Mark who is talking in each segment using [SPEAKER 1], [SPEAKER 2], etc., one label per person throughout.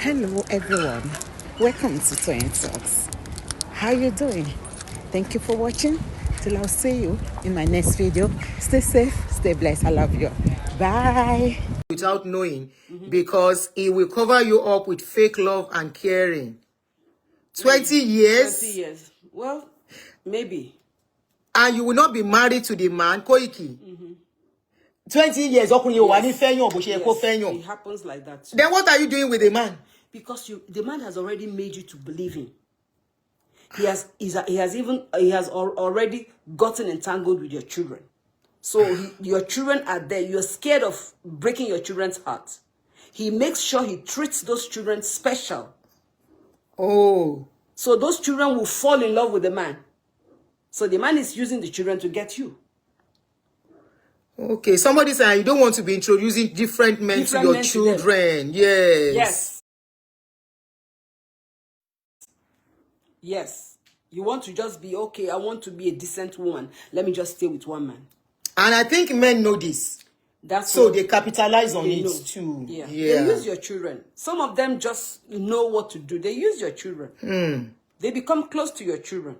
[SPEAKER 1] Hello everyone, welcome to Twin Talks. How you doing? Thank you for watching. Till I'll see you in my next video. Stay safe, stay blessed. I love you. Bye.
[SPEAKER 2] Without knowing, because it will cover you up with fake love and caring. 20 years.
[SPEAKER 3] 20 years. Well, maybe.
[SPEAKER 2] And you will not be married to the man, Koiki. 20 years, yes.
[SPEAKER 3] It happens like that too.
[SPEAKER 2] Then what are you doing with the man?
[SPEAKER 3] Because the man has already made you to believe him. He has already gotten entangled with your children. So your children are there. You're scared of breaking your children's heart. He makes sure he treats those children special.
[SPEAKER 2] Oh.
[SPEAKER 3] So those children will fall in love with the man. So the man is using the children to get you.
[SPEAKER 2] Okay, somebody said you don't want to be introducing different men to your children. Yes.
[SPEAKER 3] Yes. You want to just be, okay, I want to be a decent woman. Let me just stay with one man.
[SPEAKER 2] And I think men know this. So they capitalize on it too.
[SPEAKER 3] Yeah. They use your children. Some of them just know what to do. They use your children. They become close to your children.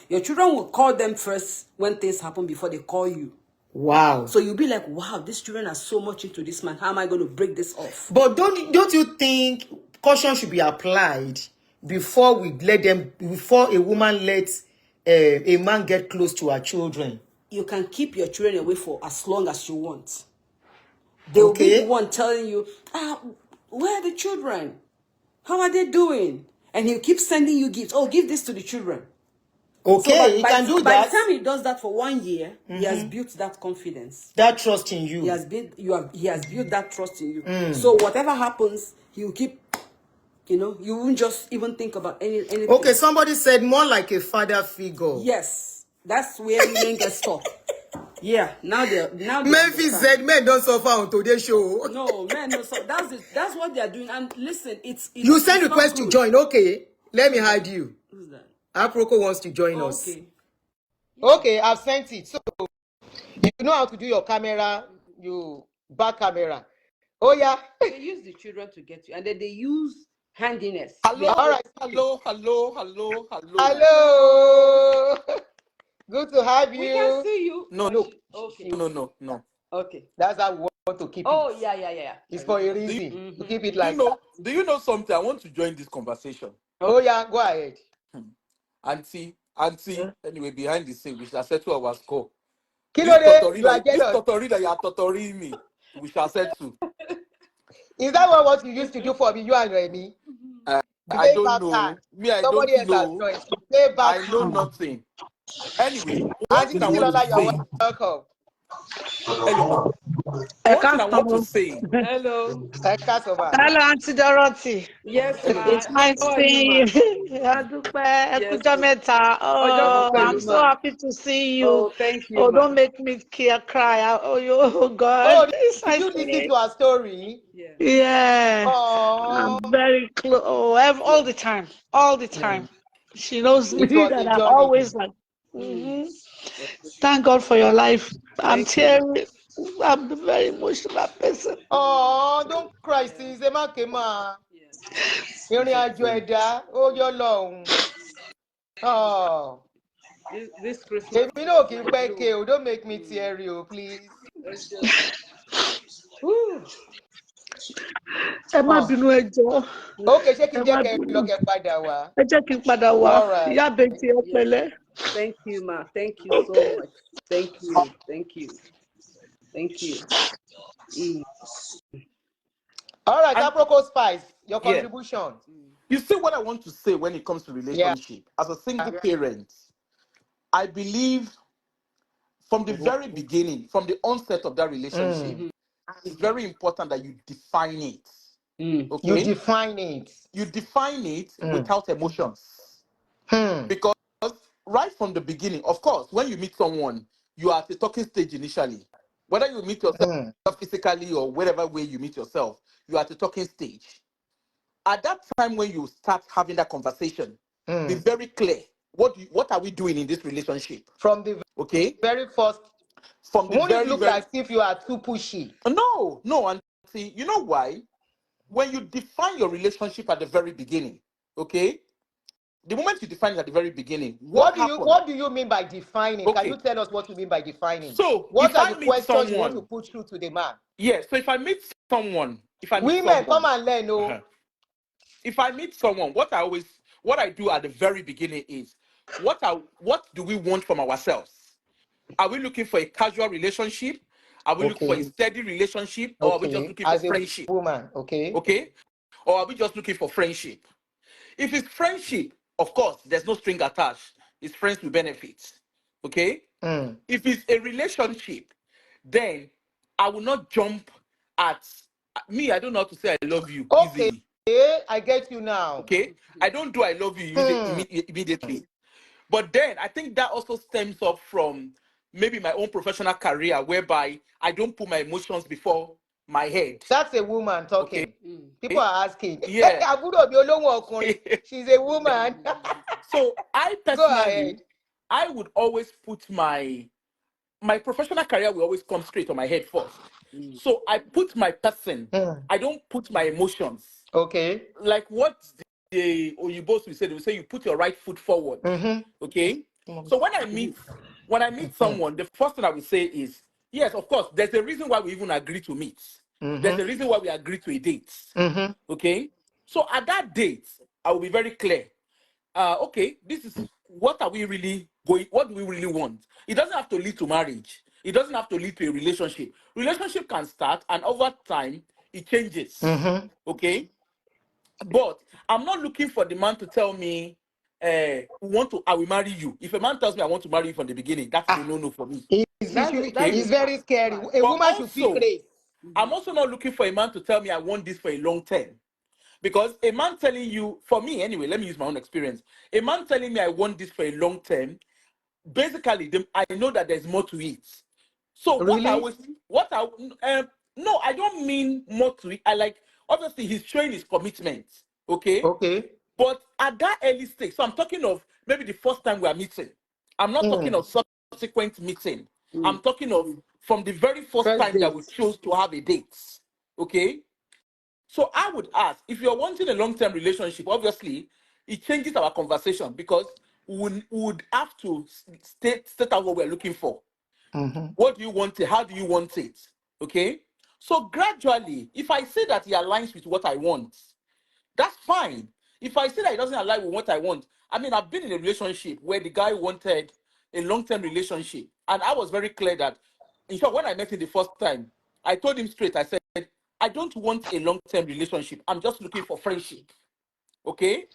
[SPEAKER 3] Your children will call them first when things happen before they call you.
[SPEAKER 2] Wow.
[SPEAKER 3] So you'll be like, wow, these children are so much into this man. How am I going to break this off?
[SPEAKER 2] But don't you think caution should be applied before a woman lets a man get close to her children?
[SPEAKER 3] You can keep your children away for as long as you want. They will be the one telling you, where are the children? How are they doing? And he'll keep sending you gifts. Oh, give this to the children.
[SPEAKER 2] Okay,
[SPEAKER 3] so
[SPEAKER 2] he can do that.
[SPEAKER 3] By the time he does that for 1 year, he has built that confidence.
[SPEAKER 2] That trust in you.
[SPEAKER 3] He has built that trust in you. So whatever happens, he will keep, you won't just even think about anything.
[SPEAKER 2] Okay, somebody said more like a father figure.
[SPEAKER 3] Yes, that's where men get stuck. Yeah, now
[SPEAKER 2] Memphis said men don't suffer on today's show.
[SPEAKER 3] No, men don't suffer. That's what they are doing. And listen,
[SPEAKER 2] you send request to join. Okay, let me hide you.
[SPEAKER 3] Who's that?
[SPEAKER 2] Aproko wants to join us.
[SPEAKER 3] Okay.
[SPEAKER 2] Okay, I've sent it. So you know how to do your camera, you back camera. Oh yeah.
[SPEAKER 3] They use the children to get you, and then they use handiness.
[SPEAKER 4] Hello.
[SPEAKER 2] All right.
[SPEAKER 4] Hello.
[SPEAKER 2] Good to have you.
[SPEAKER 3] We can see you.
[SPEAKER 4] No.
[SPEAKER 3] Okay.
[SPEAKER 4] No.
[SPEAKER 3] Okay.
[SPEAKER 2] That's how we want to keep it.
[SPEAKER 3] Oh yeah.
[SPEAKER 2] It's for a reason. To keep it like that.
[SPEAKER 4] Do you know something? I want to join this conversation.
[SPEAKER 2] Oh yeah, go ahead.
[SPEAKER 4] Auntie. Anyway, behind the scene, we shall settle our score.
[SPEAKER 2] This
[SPEAKER 4] totori that you are totoring me, we shall settle.
[SPEAKER 2] Is that what you used to do for me, you and Remy?
[SPEAKER 4] I don't know. Me, I
[SPEAKER 2] Somebody
[SPEAKER 4] don't know. I know nothing. Anyway,
[SPEAKER 2] Auntie Lola, you're welcome.
[SPEAKER 4] Hello. What I want to say.
[SPEAKER 3] Hello.
[SPEAKER 5] Hello, Auntie Dorothy.
[SPEAKER 3] Yes,
[SPEAKER 5] it's nice seeing you. Oh, I'm so happy to see you.
[SPEAKER 3] Oh, thank you.
[SPEAKER 5] Oh, don't make me cry. Oh, God.
[SPEAKER 2] Oh, did you listen to our story?
[SPEAKER 5] Yeah.
[SPEAKER 2] Oh.
[SPEAKER 5] I'm very close. Oh, all the time. Yeah. She knows me that I'm always like. Thank God for your life. I'm tearing. I'm a very emotional person.
[SPEAKER 2] Oh, don't cry, sis. Oh.
[SPEAKER 3] This Christmas.
[SPEAKER 2] Don't make me teary, please. Okay, check
[SPEAKER 3] it. Thank you, ma. Thank you so much. Thank you.
[SPEAKER 2] All right, Aproko Spice, your contribution.
[SPEAKER 4] You see what I want to say when it comes to relationship. As a single parent, I believe from the very beginning, from the onset of that relationship, it's very important that you define it. Okay?
[SPEAKER 2] You define it.
[SPEAKER 4] You define it without emotions. Because right from the beginning, of course, when you meet someone, you are at the talking stage initially. Whether you meet yourself physically or whatever way you meet yourself, you are at the talking stage. At that time when you start having that conversation, be very clear. What are we doing in this relationship?
[SPEAKER 2] From the very first. Won't it look as if you are too pushy?
[SPEAKER 4] No, and see, you know why? when you define your relationship at the very beginning, okay, the moment you define it at the very beginning, what happened?
[SPEAKER 2] What do you mean by defining? Can you
[SPEAKER 4] Okay,
[SPEAKER 2] tell us what you mean by defining?
[SPEAKER 4] so
[SPEAKER 2] What
[SPEAKER 4] if
[SPEAKER 2] are
[SPEAKER 4] I
[SPEAKER 2] the
[SPEAKER 4] meet
[SPEAKER 2] questions you want to
[SPEAKER 4] someone,
[SPEAKER 2] put through to the man?
[SPEAKER 4] yeah, so if I meet someone,
[SPEAKER 2] Women, come and learn,
[SPEAKER 4] uh-huh.
[SPEAKER 2] oh.
[SPEAKER 4] If I meet someone, what I do at the very beginning is what do we want from ourselves? Are we looking for a casual relationship? Are we looking for a
[SPEAKER 2] Okay,
[SPEAKER 4] steady relationship? Or are we just
[SPEAKER 2] okay.
[SPEAKER 4] looking for
[SPEAKER 2] As a
[SPEAKER 4] friendship?
[SPEAKER 2] woman, okay.
[SPEAKER 4] Okay? Or are we just looking for friendship? If it's friendship, of course, there's no string attached. It's friends with benefits. Okay?
[SPEAKER 2] Mm.
[SPEAKER 4] If it's a relationship, then I will not jump at me. I don't know how to say I love you
[SPEAKER 2] Okay,
[SPEAKER 4] easily.
[SPEAKER 2] I get you now.
[SPEAKER 4] Okay? I don't do I love you
[SPEAKER 2] Hmm.
[SPEAKER 4] immediately. But then I think that also stems up from maybe my own professional career, whereby I don't put my emotions before my head.
[SPEAKER 2] That's a woman
[SPEAKER 4] Okay?
[SPEAKER 2] talking. People are asking.
[SPEAKER 4] Yeah.
[SPEAKER 2] Àbúrò mi olóhùn ọkùnrin. She's a woman.
[SPEAKER 4] So I
[SPEAKER 2] Go
[SPEAKER 4] personally,
[SPEAKER 2] ahead.
[SPEAKER 4] I would always put my professional career will always come straight on my head first. So I put my person,
[SPEAKER 2] Hmm.
[SPEAKER 4] I don't put my emotions.
[SPEAKER 2] Okay.
[SPEAKER 4] Like what the Oyibos will say, they will say you put your right foot forward.
[SPEAKER 2] Mm-hmm.
[SPEAKER 4] Okay. So when I meet someone, the first thing I will say is, yes, of course, there's a reason why we even agree to meet. There's
[SPEAKER 2] Mm-hmm.
[SPEAKER 4] a reason why we agree to a date.
[SPEAKER 2] Mm-hmm.
[SPEAKER 4] Okay. So at that date, I will be very clear. Okay, this is what are we really going, what do we really want? It doesn't have to lead to marriage. It doesn't have to lead to a relationship. Relationship can start and over time it changes.
[SPEAKER 2] Mm-hmm.
[SPEAKER 4] Okay? But I'm not looking for the man to tell me, I will marry you. If a man tells me I want to marry you from the beginning, that is a
[SPEAKER 2] Ah,
[SPEAKER 4] no-no for me.
[SPEAKER 3] That's
[SPEAKER 4] Okay?
[SPEAKER 2] he's
[SPEAKER 3] the
[SPEAKER 2] very scary.
[SPEAKER 3] part.
[SPEAKER 2] A
[SPEAKER 4] But
[SPEAKER 2] woman should pick
[SPEAKER 4] also,
[SPEAKER 2] race.
[SPEAKER 4] I'm also not looking for a man to tell me I want this for a long term. Because a man telling you, for me anyway, let me use my own experience. A man telling me I want this for a long term, basically, I know that there's more to it. So
[SPEAKER 2] Really?
[SPEAKER 4] no, I don't mean more to it. I like, obviously, he's showing his commitment, okay?
[SPEAKER 2] Okay.
[SPEAKER 4] But at that early stage, so I'm talking of maybe the first time we are meeting. I'm not talking
[SPEAKER 2] Mm.
[SPEAKER 4] of subsequent meeting. I'm talking of from the very first
[SPEAKER 2] First
[SPEAKER 4] time that we
[SPEAKER 2] date.
[SPEAKER 4] chose to have a date, okay? So I would ask, if you're wanting a long-term relationship, obviously it changes our conversation because we would have to state out what we're looking for.
[SPEAKER 2] Mm-hmm.
[SPEAKER 4] What do you want it? How do you want it? Okay. So gradually, if I say that he aligns with what I want, that's fine. If I say that it doesn't align with what I want, I mean, I've been in a relationship where the guy wanted a long-term relationship, and I was very clear that, in short, when I met him the first time, I told him straight. I said, I don't want a long-term relationship. I'm just looking for friendship. Okay?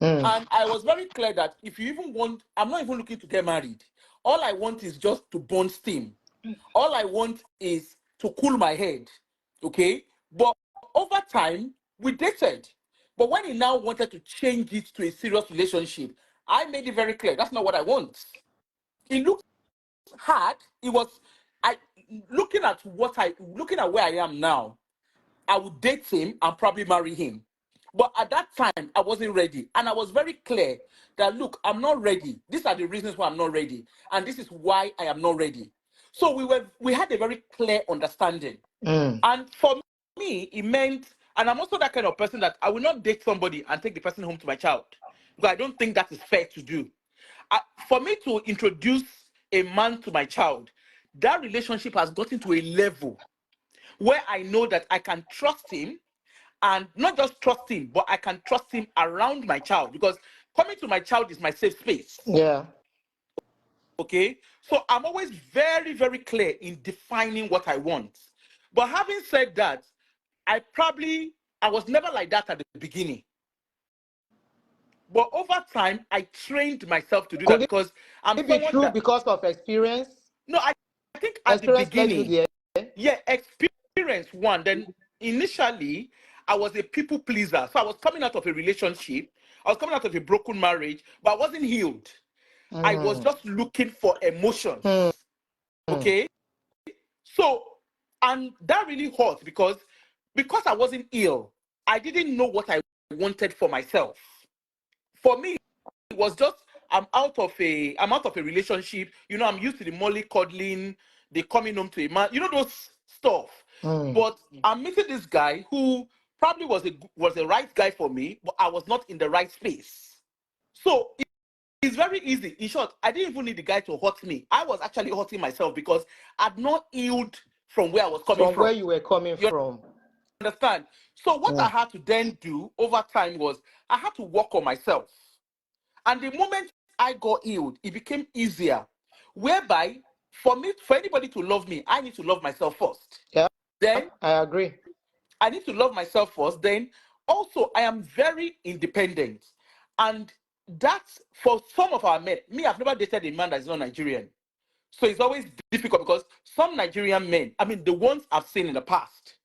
[SPEAKER 2] Mm.
[SPEAKER 4] And I was very clear that if you even want, I'm not even looking to get married. All I want is just to burn steam. All I want is to cool my head. Okay? But over time, we dated. But when he now wanted to change it to a serious relationship, I made it very clear that's not what I want. It looked hard. It was I looking at where I am now, I would date him and probably marry him. But at that time, I wasn't ready. And I was very clear that, look, I'm not ready. These are the reasons why I'm not ready. And this is why I am not ready. So we had a very clear understanding.
[SPEAKER 2] Mm.
[SPEAKER 4] And for me, it meant, and I'm also that kind of person that I will not date somebody and take the person home to my child. Because I don't think that is fair to do. For me to introduce a man to my child, that relationship has gotten to a level where I know that I can trust him, and not just trust him, but I can trust him around my child because coming to my child is my safe space.
[SPEAKER 2] Yeah.
[SPEAKER 4] Okay. So I'm always very, very clear in defining what I want. But having said that, I was never like that at the beginning. But over time, I trained myself to do that
[SPEAKER 2] Could
[SPEAKER 4] because I'm
[SPEAKER 2] it be
[SPEAKER 4] someone
[SPEAKER 2] true
[SPEAKER 4] that,
[SPEAKER 2] because of experience?
[SPEAKER 4] no, I think at the
[SPEAKER 2] Experience led you
[SPEAKER 4] beginning,
[SPEAKER 2] there.
[SPEAKER 4] yeah, experience one. Then initially, I was a people pleaser. So I was coming out of a relationship, I was coming out of a broken marriage, but I wasn't healed. I was
[SPEAKER 2] Mm.
[SPEAKER 4] just looking for emotions.
[SPEAKER 2] Mm.
[SPEAKER 4] Okay. So, and that really hurt because I wasn't ill, I didn't know what I wanted for myself. For me, it was just I'm out of a relationship. I'm used to the molly cuddling, the coming home to a man, those stuff.
[SPEAKER 2] Mm.
[SPEAKER 4] But I'm meeting this guy who probably was the right guy for me, but I was not in the right space. So it's very easy. In short, I didn't even need the guy to hurt me. I was actually hurting myself because I'd not healed from where I was coming
[SPEAKER 2] From
[SPEAKER 4] from.
[SPEAKER 2] where you were coming
[SPEAKER 4] You
[SPEAKER 2] from.
[SPEAKER 4] understand? So what I had to then do over time was I had to work on myself. And the moment I got healed, it became easier. Whereby, for anybody to love me, I need to love myself first.
[SPEAKER 2] Yeah,
[SPEAKER 4] Then
[SPEAKER 2] I agree.
[SPEAKER 4] I need to love myself first. Then also, I am very independent. And that's for some of our men. Me, I've never dated a man that is not Nigerian. So it's always difficult because some Nigerian men, I mean, the ones I've seen in the past,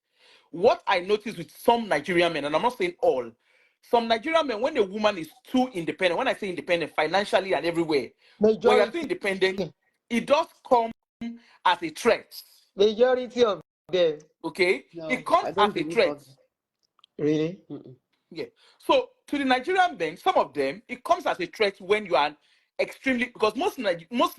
[SPEAKER 4] what I noticed with some Nigerian men, and I'm not saying all, some Nigerian men, when a woman is too independent, when I say independent financially and everywhere, when you're too
[SPEAKER 2] Majority.
[SPEAKER 4] independent, it does come as a threat.
[SPEAKER 2] Majority of them.
[SPEAKER 4] Okay?
[SPEAKER 3] No,
[SPEAKER 4] It comes
[SPEAKER 3] I
[SPEAKER 4] as
[SPEAKER 3] don't
[SPEAKER 4] a
[SPEAKER 3] believe
[SPEAKER 4] threat.
[SPEAKER 3] all that.
[SPEAKER 2] Really?
[SPEAKER 4] Yeah. So to the Nigerian men, some of them, it comes as a threat when you are extremely, because most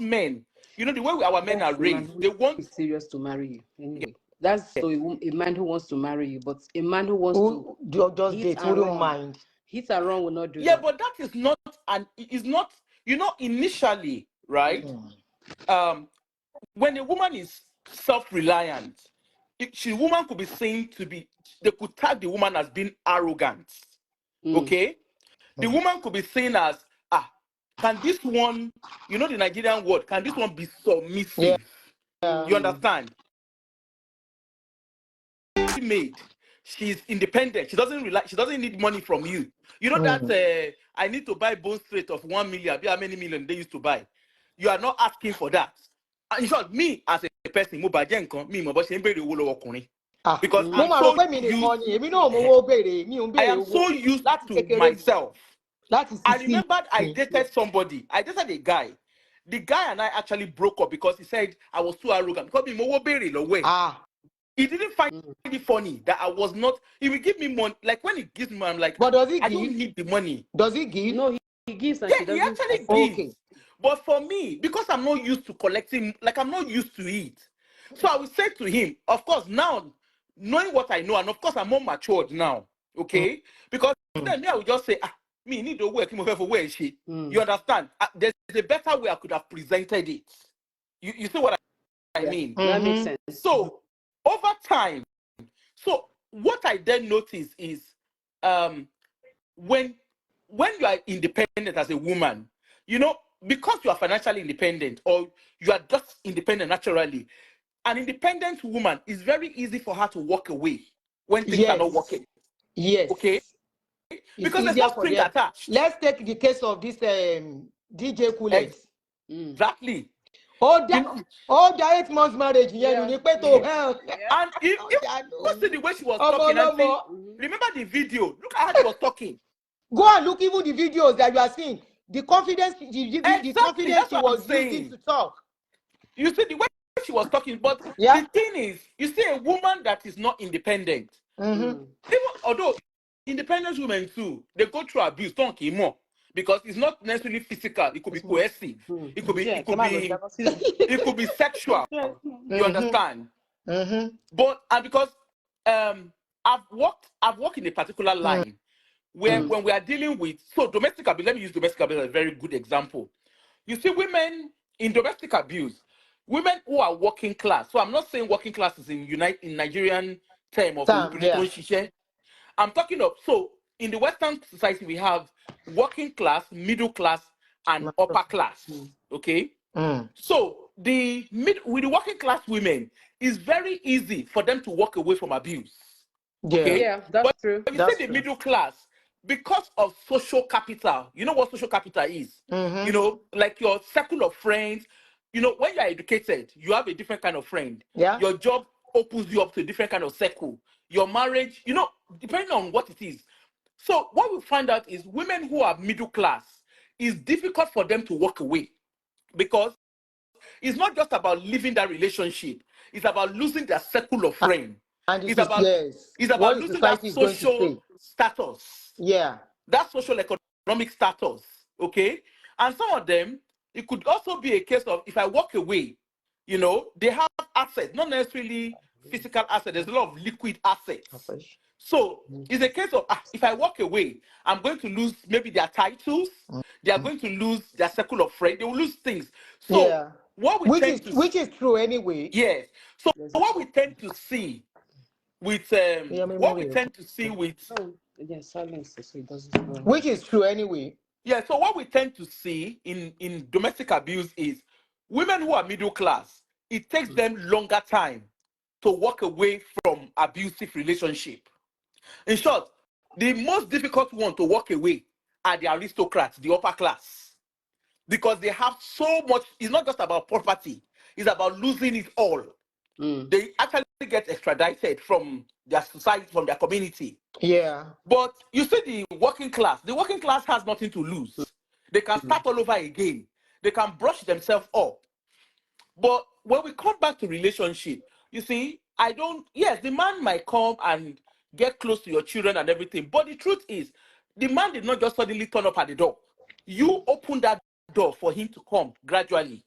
[SPEAKER 4] men, you know, the way our men are
[SPEAKER 3] That's a man
[SPEAKER 4] raised,
[SPEAKER 3] who
[SPEAKER 4] they want,
[SPEAKER 3] is serious to marry you. Anyway, that's so a man who wants to marry you, but a man who wants to
[SPEAKER 2] Who just
[SPEAKER 3] hit
[SPEAKER 2] date? Who
[SPEAKER 3] and
[SPEAKER 2] don't
[SPEAKER 3] run,
[SPEAKER 2] mind?
[SPEAKER 3] hit and run will not do
[SPEAKER 4] yeah,
[SPEAKER 3] that.
[SPEAKER 4] but that is not, and it is not, you know, initially, right? Um, when a woman is self-reliant, woman could be seen to be, they could tag the woman as being arrogant. Okay? The woman could be seen as, can this one, you know the Nigerian word, can this one be
[SPEAKER 2] Yeah.
[SPEAKER 4] submissive? You understand? Made. She's independent. She doesn't rely, she doesn't need money from you. You know that I need to buy bone straight of 1 million. How many million they used to buy? You are not asking for that. And in short, me as a person, mo bàjẹ́ nǹkan, mi mọ̀ bó ṣe ń béèrè owó lọ́wọ́ ọkùnrin. Because
[SPEAKER 2] Mo
[SPEAKER 4] I'm
[SPEAKER 2] máa rò
[SPEAKER 4] so
[SPEAKER 2] pé mi nìkan ni
[SPEAKER 4] used,
[SPEAKER 2] èmi náà mo owó béèrè mi ò ń
[SPEAKER 4] I
[SPEAKER 2] béèrè
[SPEAKER 4] am
[SPEAKER 2] owó
[SPEAKER 4] so used
[SPEAKER 2] láti
[SPEAKER 4] to
[SPEAKER 2] kékeré mi
[SPEAKER 4] myself.
[SPEAKER 2] láti
[SPEAKER 4] I
[SPEAKER 2] 16
[SPEAKER 4] remembered I
[SPEAKER 2] mi.
[SPEAKER 4] dated somebody. I dated a guy. The guy and I actually broke up because he said I was too arrogant. Because me mo berry away. He didn't find it funny that I was not. He will give me money. Like when he gives me, I'm like,
[SPEAKER 2] But does he
[SPEAKER 4] I
[SPEAKER 2] give?
[SPEAKER 4] don't need the money.
[SPEAKER 2] Does he give?
[SPEAKER 3] No, he gives and
[SPEAKER 4] Yeah,
[SPEAKER 3] she
[SPEAKER 4] he
[SPEAKER 3] doesn't
[SPEAKER 4] actually
[SPEAKER 3] accept.
[SPEAKER 2] Okay.
[SPEAKER 4] gives. But for me, because I'm not used to collecting, like I'm not used to it. So I will say to him, of course, now knowing what I know, and of course I'm more matured now. Okay? Because then me, I would just say, me need to work for where is she? You understand? There's a better way I could have presented it. You see what I
[SPEAKER 3] Yeah,
[SPEAKER 4] mean?
[SPEAKER 3] that makes sense.
[SPEAKER 4] So over time, so what I then notice is when you are independent as a woman, you know, because you are financially independent or you are just independent naturally, an independent woman is very easy for her to walk away when things are not
[SPEAKER 2] Yes.
[SPEAKER 4] working.
[SPEAKER 2] Yes.
[SPEAKER 4] Okay?
[SPEAKER 2] It's
[SPEAKER 4] Because there's
[SPEAKER 2] easier
[SPEAKER 4] no
[SPEAKER 2] for
[SPEAKER 4] string
[SPEAKER 2] them.
[SPEAKER 4] attached.
[SPEAKER 2] Let's take the case of this DJ Kulet.
[SPEAKER 4] Exactly.
[SPEAKER 2] All
[SPEAKER 4] You know,
[SPEAKER 2] the 8 months marriage,
[SPEAKER 3] Yeah.
[SPEAKER 2] you pay to hell.
[SPEAKER 4] and if you see the way she was talking and see, remember the video, look at how she was talking.
[SPEAKER 2] Go and look even the videos that you are seeing. The confidence, the
[SPEAKER 4] Exactly,
[SPEAKER 2] confidence
[SPEAKER 4] that's
[SPEAKER 2] she
[SPEAKER 4] what I'm
[SPEAKER 2] was using
[SPEAKER 4] saying.
[SPEAKER 2] to talk.
[SPEAKER 4] You see the way she was talking, but
[SPEAKER 2] Yeah.
[SPEAKER 4] the thing is, you see a woman that is not independent, even although independent women too, they go through abuse, don't more, because it's not necessarily physical, it could be coercive, it could be, it could be sexual. You understand? But and because I've worked in a particular line where when we are dealing with domestic abuse, let me use domestic abuse as a very good example. You see, women in domestic abuse, women who are working class. So I'm not saying working class is in Nigerian term of
[SPEAKER 2] Yeah.
[SPEAKER 4] I'm talking of, so in the Western society we have working class, middle class, and upper class. Okay. So with the working class women, it's very easy for them to walk away from abuse. Okay.
[SPEAKER 3] Yeah, that's true.
[SPEAKER 4] But you see the middle class, because of social capital, you know what social capital is? You know, like your circle of friends, you know, when you are educated, you have a different kind of friend.
[SPEAKER 2] Yeah.
[SPEAKER 4] Your job opens you up to a different kind of circle. Your marriage, you know, depending on what it is. So what we find out is women who are middle class, it's difficult for them to walk away because it's not just about leaving that relationship. It's about losing their circle of friends.
[SPEAKER 2] And
[SPEAKER 4] It's about
[SPEAKER 2] what the
[SPEAKER 4] losing that
[SPEAKER 2] society is going to
[SPEAKER 4] social
[SPEAKER 2] say.
[SPEAKER 4] status,
[SPEAKER 2] Yeah.
[SPEAKER 4] that social economic status. Okay, and some of them, it could also be a case of if I walk away, you know, they have assets, not necessarily physical assets. There's a lot of liquid assets. So it's a case of if I walk away, I'm going to lose maybe their titles. They are going to lose their circle of friends. They will lose things. So
[SPEAKER 2] Yeah.
[SPEAKER 4] what we
[SPEAKER 2] Which
[SPEAKER 4] tend
[SPEAKER 2] is
[SPEAKER 4] to
[SPEAKER 2] which is true anyway.
[SPEAKER 4] yes. So what we tend to see with what we tend to see with
[SPEAKER 3] Yes, silence so it doesn't go.
[SPEAKER 2] Which is true anyway.
[SPEAKER 4] yeah. So what we tend to see in domestic abuse is women who are middle class. It takes them longer time to walk away from abusive relationship. In short, the most difficult one to walk away are the aristocrats, the upper class, because they have so much. It's not just about property; it's about losing it all. They actually get extradited from their society, from their community.
[SPEAKER 2] Yeah.
[SPEAKER 4] But you see, the working class has nothing to lose. They can start all over again. They can brush themselves up. But when we come back to relationship, you see, yes, the man might come and get close to your children and everything. But the truth is, the man did not just suddenly turn up at the door. You opened that door for him to come gradually.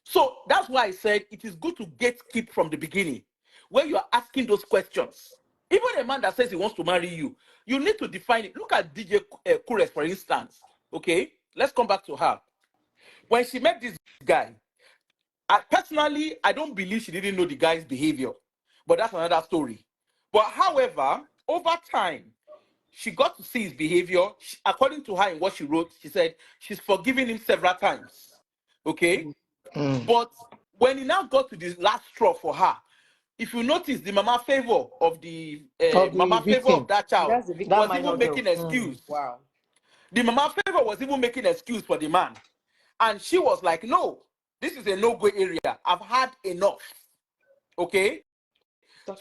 [SPEAKER 4] So that's why I said it is good to gatekeep from the beginning, where you are asking those questions. Even a man that says he wants to marry you, you need to define it. Look at DJ Kures, for instance. Okay, let's come back to her. When she met this guy, personally, I don't believe she didn't know the guy's behavior, but that's another story. But however, over time, she got to see his behavior. According to her in what she wrote, she said she's forgiven him several times. Okay? But when he now got to the last straw for her, if you notice, the mama favor of the mama favor of that child
[SPEAKER 3] That's the victim.
[SPEAKER 2] That
[SPEAKER 4] was
[SPEAKER 2] minor
[SPEAKER 4] even
[SPEAKER 2] girl.
[SPEAKER 4] making excuse.
[SPEAKER 3] Wow.
[SPEAKER 4] The mama favor was even making excuse for the man. And she was like, no, this is a no-go area. I've had enough. Okay?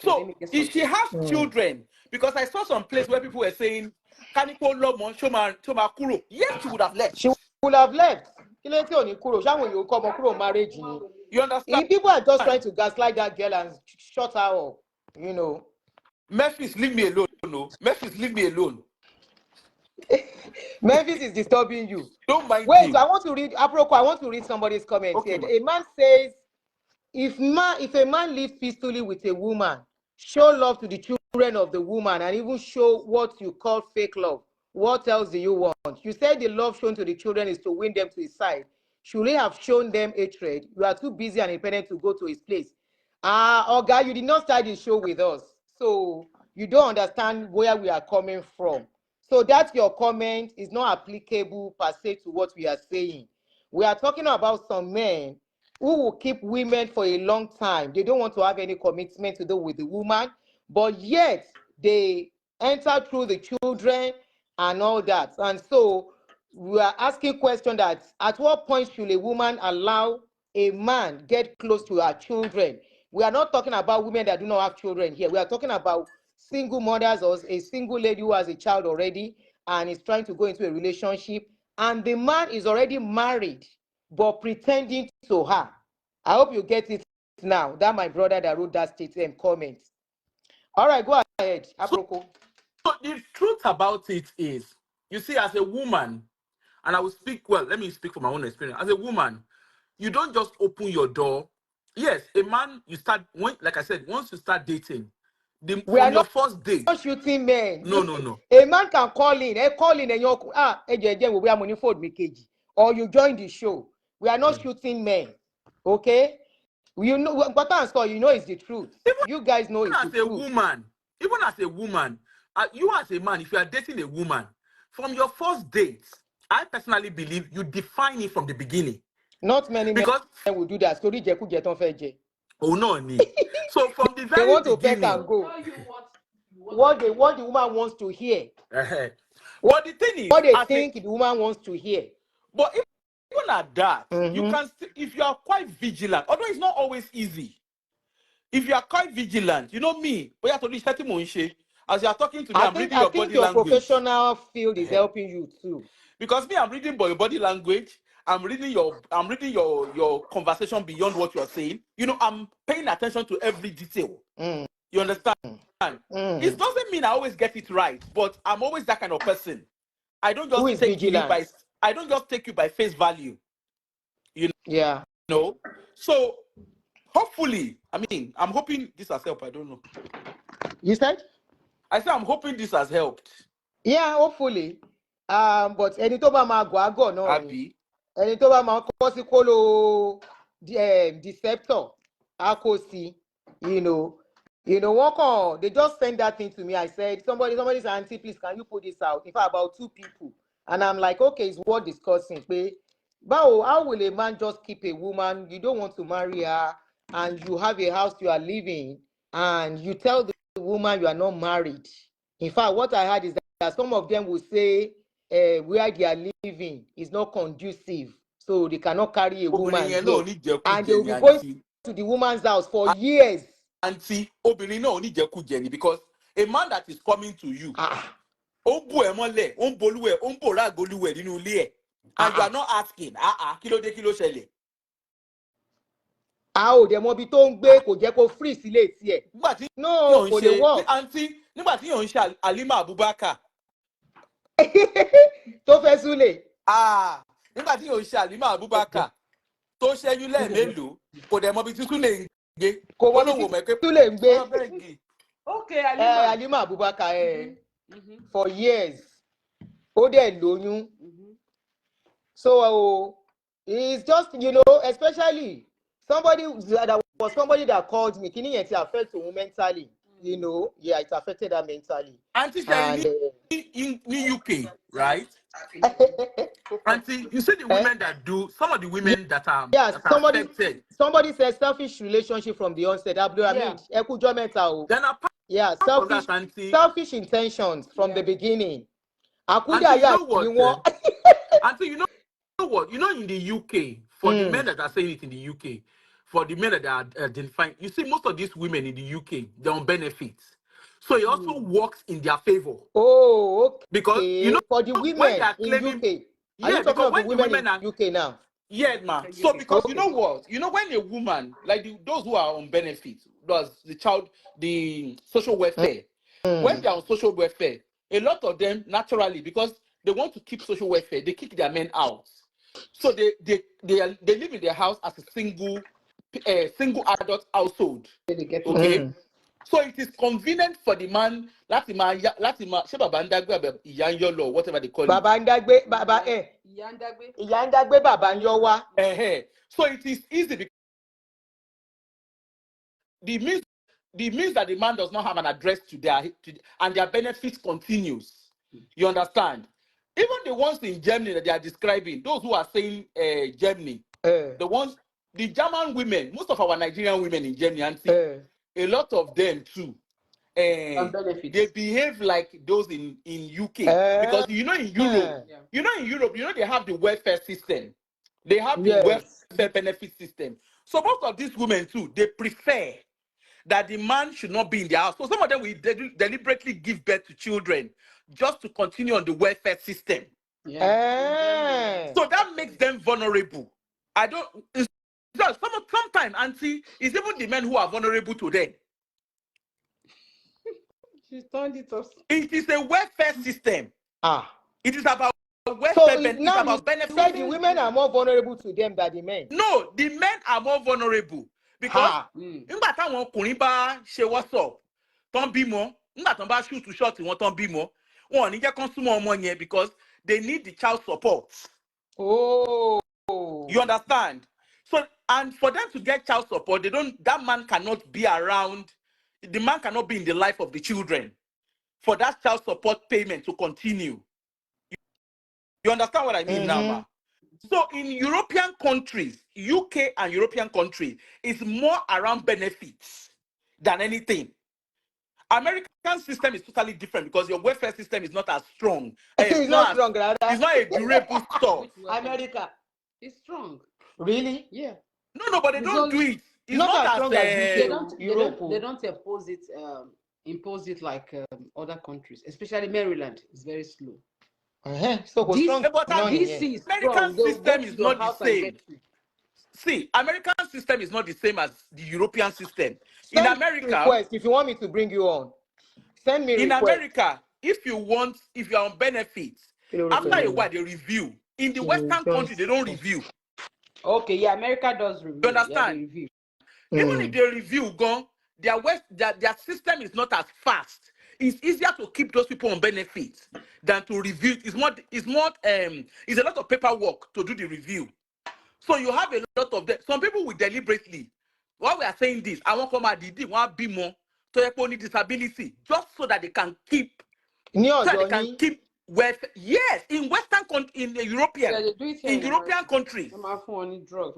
[SPEAKER 4] So if she has children, because I saw some place where people were saying, Kaniko Lomo, Shoma Kuro, yes, she would have left.
[SPEAKER 2] She would have left. Marriage.
[SPEAKER 4] You understand?
[SPEAKER 2] If people are just trying to gaslight that girl and shut her up, you know.
[SPEAKER 4] Memphis, leave me alone. No. Memphis, leave me alone.
[SPEAKER 2] Memphis is disturbing you.
[SPEAKER 4] Don't mind
[SPEAKER 2] Wait,
[SPEAKER 4] him.
[SPEAKER 2] I want to read somebody's comment
[SPEAKER 4] Okay,
[SPEAKER 2] here. A man says, if a man lives peacefully with a woman, show love to the children of the woman and even show what you call fake love. What else do you want? You said the love shown to the children is to win them to his side. Should he have shown them hatred? You are too busy and independent to go to his place. Oga, you did not start the show with us, so you don't understand where we are coming from. So that your comment is not applicable per se to what we are saying. We are talking about some men who will keep women for a long time. They don't want to have any commitment to do with the woman, but yet they enter through the children and all that. And so we are asking question that at what point should a woman allow a man get close to her children? We are not talking about women that do not have children here. We are talking about single mothers or a single lady who has a child already and is trying to go into a relationship, and the man is already married but pretending to her. I hope you get it now. That my brother that wrote that statement comment. All right, go ahead, Aproko.
[SPEAKER 4] so the truth about it is, you see, as a woman, and I will speak, well, let me speak from my own experience. As a woman, you don't just open your door. Yes, a man, like I said, once you start dating,
[SPEAKER 2] We
[SPEAKER 4] from
[SPEAKER 2] are
[SPEAKER 4] your first date,
[SPEAKER 2] not shooting men.
[SPEAKER 4] no.
[SPEAKER 2] A man can call in, and you're we are money for me, KG. Or you join the show. We are not shooting men. Okay? You know what I'm saying, you know it's the truth. You guys know it's the
[SPEAKER 4] As a
[SPEAKER 2] truth.
[SPEAKER 4] woman, even as a woman, you as a man, if you are dating a woman, from your first date, I personally believe you define it from the beginning.
[SPEAKER 2] Not many men
[SPEAKER 4] Because,
[SPEAKER 2] will do that. Story Jeku Jeton Feje.
[SPEAKER 4] oh no, ni. So from the
[SPEAKER 2] They
[SPEAKER 4] very
[SPEAKER 2] want to peck
[SPEAKER 4] beginning,
[SPEAKER 2] and go. What the woman wants to hear.
[SPEAKER 4] but the thing is,
[SPEAKER 2] What they think the woman wants to hear.
[SPEAKER 4] but even at that, you can still, if you are quite vigilant, although it's not always easy. If you are quite vigilant, you know me, as you are talking to me, I'm reading
[SPEAKER 2] I
[SPEAKER 4] your
[SPEAKER 2] think
[SPEAKER 4] body
[SPEAKER 2] your
[SPEAKER 4] language.
[SPEAKER 2] professional field is helping you too.
[SPEAKER 4] Because me, I'm reading by your body language. I'm reading your conversation beyond what you are saying. You know, I'm paying attention to every detail. You understand? It doesn't mean I always get it right, but I'm always that kind of person. I don't
[SPEAKER 2] Who
[SPEAKER 4] just
[SPEAKER 2] is vigilant?
[SPEAKER 4] take you by face value. You
[SPEAKER 2] Yeah.
[SPEAKER 4] know? So hopefully, I'm hoping this has helped. I don't know.
[SPEAKER 2] You said?
[SPEAKER 4] I say I'm hoping this has helped.
[SPEAKER 2] Yeah, hopefully. But ẹni tó bá máa gọ̀ àgọ̀ náà ni.
[SPEAKER 4] Abi.
[SPEAKER 2] Ẹni tó bá máa kọ́ sí kóló deceptor, a kò sí, you know. You know, they just sent that thing to me. I said, somebody said, Auntie, please, can you put this out? In fact, about 2 people. And I'm like, okay, it's worth discussing. But how will a man just keep a woman? You don't want to marry her, and you have a house you are living, and you tell the woman you are not married. In fact, what I heard is that some of them will say where they are living is not conducive, so they cannot carry a woman there. And they will be going to the woman's house for years.
[SPEAKER 4] Auntie, obìnrin náà oníjẹkújẹ ni, because a man that is coming to you, ó bù ẹ́ mọ́lẹ̀, ó ń bolú ẹ̀, ó ń bòrá àgolú ẹ̀ nínú ilé ẹ̀, and you are not asking, kí ló dé, kí ló ṣẹlẹ̀?
[SPEAKER 2] Ò dẹ̀ mọ ibi tó ń gbé, kò jẹ́ kó free sílé tiẹ̀. No, kò lè work.
[SPEAKER 4] Auntie, nígbà tí yóò ń ṣe Halima Abubakar.
[SPEAKER 2] Tó fẹ́ súlè.
[SPEAKER 4] Nígbà tí yóò ń ṣe Halima Abubakar, tó ṣẹ́yún lẹ́ẹ̀mélòó, kò dẹ̀ mọ ibi tí súlè ń gbé.
[SPEAKER 2] Kò mọ ibi tí súlè ń gbé.
[SPEAKER 3] Okay,
[SPEAKER 2] Halima Abubakar for years. Ó dẹ̀ lóyún. So it's just, you know, especially somebody that called me, kini yẹn ti affect òun mentally, you know. Yeah, it affected her mentally.
[SPEAKER 4] Auntie in the UK, right? Auntie, you see the women that do, some of the women that are, that are affected. Somebody
[SPEAKER 2] says selfish relationship from the onset.
[SPEAKER 4] Then
[SPEAKER 2] selfish intentions from the beginning.
[SPEAKER 4] Auntie, you know what? Auntie, you know what? You know, in the UK, for the men that are saying it in the UK, for the men that are identifying, you see, most of these women in the UK, they're on benefits. So it also works in their favor.
[SPEAKER 2] Oh, okay.
[SPEAKER 4] Because, you know,
[SPEAKER 2] for the women claiming, in UK. Are you talking about the women in UK now?
[SPEAKER 4] Yeah, man. So because you know what? You know, when a woman, like those who are on benefits, does the social welfare, when they are on social welfare, a lot of them naturally, because they want to keep social welfare, they kick their men out. So they live in their house as a single adult household. Okay. So it is convenient for the man, whatever they call it. So it is easy because the means that the man does not have an address and their benefits continues. You understand? Even the ones in Germany that they are describing, those who are saying Germany, the German women, most of our Nigerian women in Germany, a lot of them too, they behave like those in UK, because you know in Europe, they have the welfare system, they have the welfare benefit system. So most of these women too, they prefer that the man should not be in their house. So some of them will deliberately give birth to children just to continue on the welfare system. So that makes them vulnerable. Sometimes, Auntie, it's even the men who are vulnerable to them.
[SPEAKER 3] She's turned it off.
[SPEAKER 4] It is a welfare system. It is about welfare benefits. It's about benefits.
[SPEAKER 2] The women are more vulnerable to them than the men.
[SPEAKER 4] No, the men are more vulnerable. Because nígbà táwọn ọkùnrin bá ṣe WhatsApp tán bímọ, nígbà tán bá shoot to shot wọn tán bímọ, wọn ò ní jẹ́ kán súnmọ́ ọmọ yẹn because they need the child support.
[SPEAKER 2] Oh.
[SPEAKER 4] You understand? So, and for them to get child support, that man cannot be around, the man cannot be in the life of the children for that child support payment to continue. You understand what I mean now, ma? So in European countries, UK and European countries, it's more around benefits than anything. American system is totally different because your welfare system is not as strong.
[SPEAKER 2] It's not strong, rather.
[SPEAKER 4] It's not a durable stuff.
[SPEAKER 2] America.
[SPEAKER 3] It's strong.
[SPEAKER 2] Really?
[SPEAKER 3] Yeah.
[SPEAKER 4] No, but they don't do it. It's
[SPEAKER 2] not as strong as
[SPEAKER 3] UK. They don't impose it like other countries, especially Maryland. It's very slow.
[SPEAKER 2] So
[SPEAKER 4] DC American system is not the same. See, American system is not the same as the European system.
[SPEAKER 2] In America, if you want me to bring you on, send me
[SPEAKER 4] in
[SPEAKER 2] request.
[SPEAKER 4] America, if you're on benefits, after a while they review. In the Western country, they don't review.
[SPEAKER 3] Okay, yeah, America does review.
[SPEAKER 4] You understand?
[SPEAKER 3] Review.
[SPEAKER 4] Even if they review, their system is not as fast. it's easier to keep those people on benefits than to review. It's a lot of paperwork to do the review. So you have a lot of them. Some people will deliberately, while we are saying this, I want come at the one be more to only disability, just so that they can keep, wealth. Yes, in Western in the European,
[SPEAKER 3] Yeah, they do it here
[SPEAKER 4] in
[SPEAKER 3] in America.
[SPEAKER 4] European countries.
[SPEAKER 3] I'm not for any drugs.